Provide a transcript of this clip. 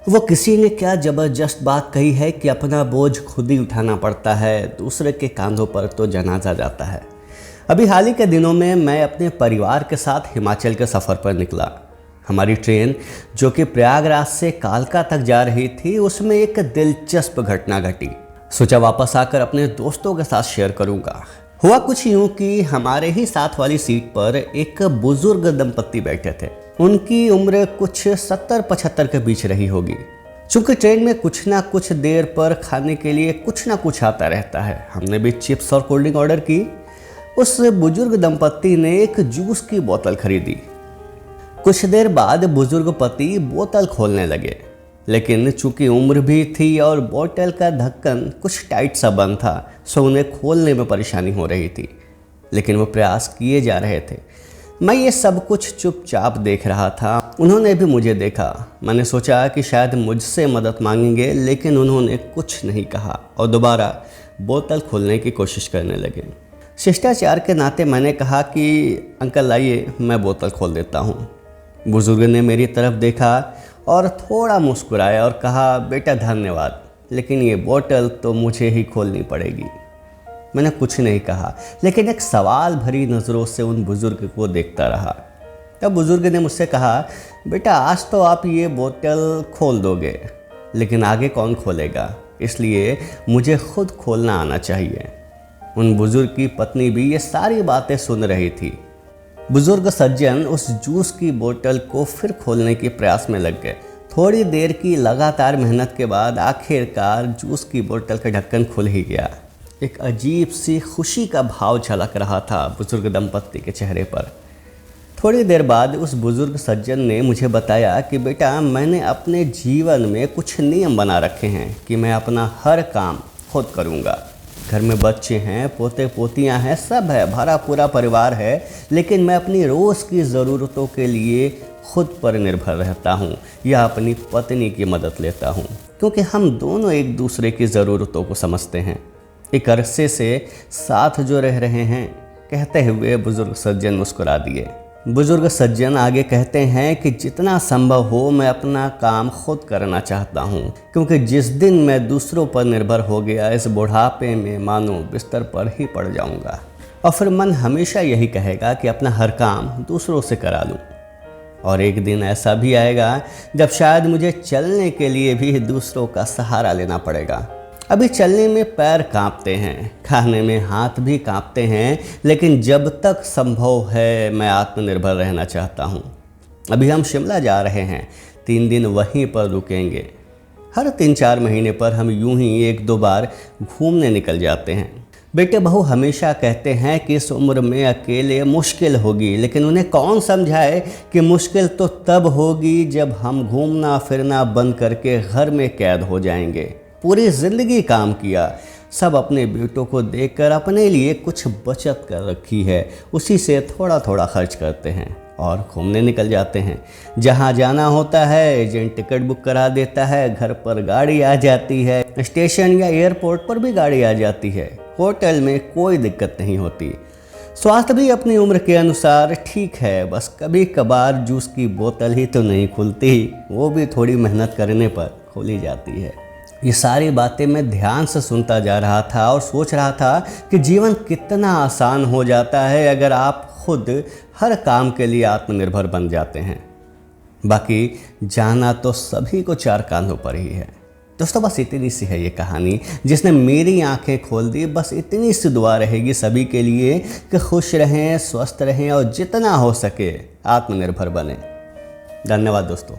वो किसी ने क्या ज़बरदस्त बात कही है कि अपना बोझ खुद ही उठाना पड़ता है, दूसरे के कांधों पर तो जनाजा जाता है। अभी हाल ही के दिनों में मैं अपने परिवार के साथ हिमाचल के सफ़र पर निकला। हमारी ट्रेन जो कि प्रयागराज से कालका तक जा रही थी, उसमें एक दिलचस्प घटना घटी। सोचा वापस आकर अपने दोस्तों के साथ शेयर करूंगा। हुआ कुछ यूं कि हमारे ही साथ वाली सीट पर एक बुजुर्ग दंपत्ति बैठे थे। उनकी उम्र कुछ 70-75 के बीच रही होगी। चूंकि ट्रेन में कुछ ना कुछ देर पर खाने के लिए कुछ ना कुछ आता रहता है, हमने भी चिप्स और कोल्ड ड्रिंक ऑर्डर की। उस बुजुर्ग दंपत्ति ने एक जूस की बोतल खरीदी। कुछ देर बाद बुजुर्ग पति बोतल खोलने लगे, लेकिन चूंकि उम्र भी थी और बोतल का ढक्कन कुछ टाइट सा बंद था, सो उन्हें खोलने में परेशानी हो रही थी, लेकिन वो प्रयास किए जा रहे थे। मैं ये सब कुछ चुपचाप देख रहा था। उन्होंने भी मुझे देखा। मैंने सोचा कि शायद मुझसे मदद मांगेंगे, लेकिन उन्होंने कुछ नहीं कहा और दोबारा बोतल खोलने की कोशिश करने लगे। शिष्टाचार के नाते मैंने कहा कि अंकल आइए, मैं बोतल खोल देता हूँ। बुजुर्ग ने मेरी तरफ देखा और थोड़ा मुस्कुराया और कहा, बेटा धन्यवाद, लेकिन ये बोतल तो मुझे ही खोलनी पड़ेगी। मैंने कुछ नहीं कहा, लेकिन एक सवाल भरी नज़रों से उन बुजुर्ग को देखता रहा। तब बुजुर्ग ने मुझसे कहा, बेटा आज तो आप ये बोतल खोल दोगे, लेकिन आगे कौन खोलेगा, इसलिए मुझे खुद खोलना आना चाहिए। उन बुजुर्ग की पत्नी भी ये सारी बातें सुन रही थी। बुजुर्ग सज्जन उस जूस की बोतल को फिर खोलने के प्रयास में लग गए। थोड़ी देर की लगातार मेहनत के बाद आखिरकार जूस की बोतल का ढक्कन खुल ही गया। एक अजीब सी खुशी का भाव झलक रहा था बुजुर्ग दंपत्ति के चेहरे पर। थोड़ी देर बाद उस बुजुर्ग सज्जन ने मुझे बताया कि बेटा मैंने अपने जीवन में कुछ नियम बना रखे हैं कि मैं अपना हर काम खुद करूँगा। घर में बच्चे हैं, पोते पोतियां हैं, सब है, भरा पूरा परिवार है, लेकिन मैं अपनी रोज़ की ज़रूरतों के लिए खुद पर निर्भर रहता हूँ या अपनी पत्नी की मदद लेता हूँ, क्योंकि हम दोनों एक दूसरे की ज़रूरतों को समझते हैं। एक अरसे से साथ जो रह रहे हैं, कहते हुए बुजुर्ग सज्जन मुस्कुरा दिए। बुजुर्ग सज्जन आगे कहते हैं कि जितना संभव हो मैं अपना काम खुद करना चाहता हूँ, क्योंकि जिस दिन मैं दूसरों पर निर्भर हो गया, इस बुढ़ापे में मानो बिस्तर पर ही पड़ जाऊँगा और फिर मन हमेशा यही कहेगा कि अपना हर काम दूसरों से करा लूँ। और एक दिन ऐसा भी आएगा जब शायद मुझे चलने के लिए भी दूसरों का सहारा लेना पड़ेगा। अभी चलने में पैर कांपते हैं, खाने में हाथ भी कांपते हैं, लेकिन जब तक संभव है मैं आत्मनिर्भर रहना चाहता हूँ। अभी हम शिमला जा रहे हैं, 3 दिन वहीं पर रुकेंगे। हर 3-4 महीने पर हम यूं ही 1-2 बार घूमने निकल जाते हैं। बेटे बहू हमेशा कहते हैं कि इस उम्र में अकेले मुश्किल होगी, लेकिन उन्हें कौन समझाए कि मुश्किल तो तब होगी जब हम घूमना फिरना बंद करके घर में कैद हो जाएंगे। पूरी ज़िंदगी काम किया, सब अपने बेटों को देकर अपने लिए कुछ बचत कर रखी है, उसी से थोड़ा थोड़ा खर्च करते हैं और घूमने निकल जाते हैं। जहाँ जाना होता है एजेंट टिकट बुक करा देता है, घर पर गाड़ी आ जाती है, स्टेशन या एयरपोर्ट पर भी गाड़ी आ जाती है, होटल में कोई दिक्कत नहीं होती। स्वास्थ्य भी अपनी उम्र के अनुसार ठीक है, बस कभी कभार जूस की बोतल ही तो नहीं खुलती, वो भी थोड़ी मेहनत करने पर खोली जाती है। ये सारी बातें मैं ध्यान से सुनता जा रहा था और सोच रहा था कि जीवन कितना आसान हो जाता है अगर आप खुद हर काम के लिए आत्मनिर्भर बन जाते हैं। बाकी जाना तो सभी को 4 कांधों पर ही है। दोस्तों बस इतनी सी है ये कहानी जिसने मेरी आंखें खोल दी। बस इतनी सी दुआ रहेगी सभी के लिए कि खुश रहें, स्वस्थ रहें और जितना हो सके आत्मनिर्भर बने। धन्यवाद दोस्तों।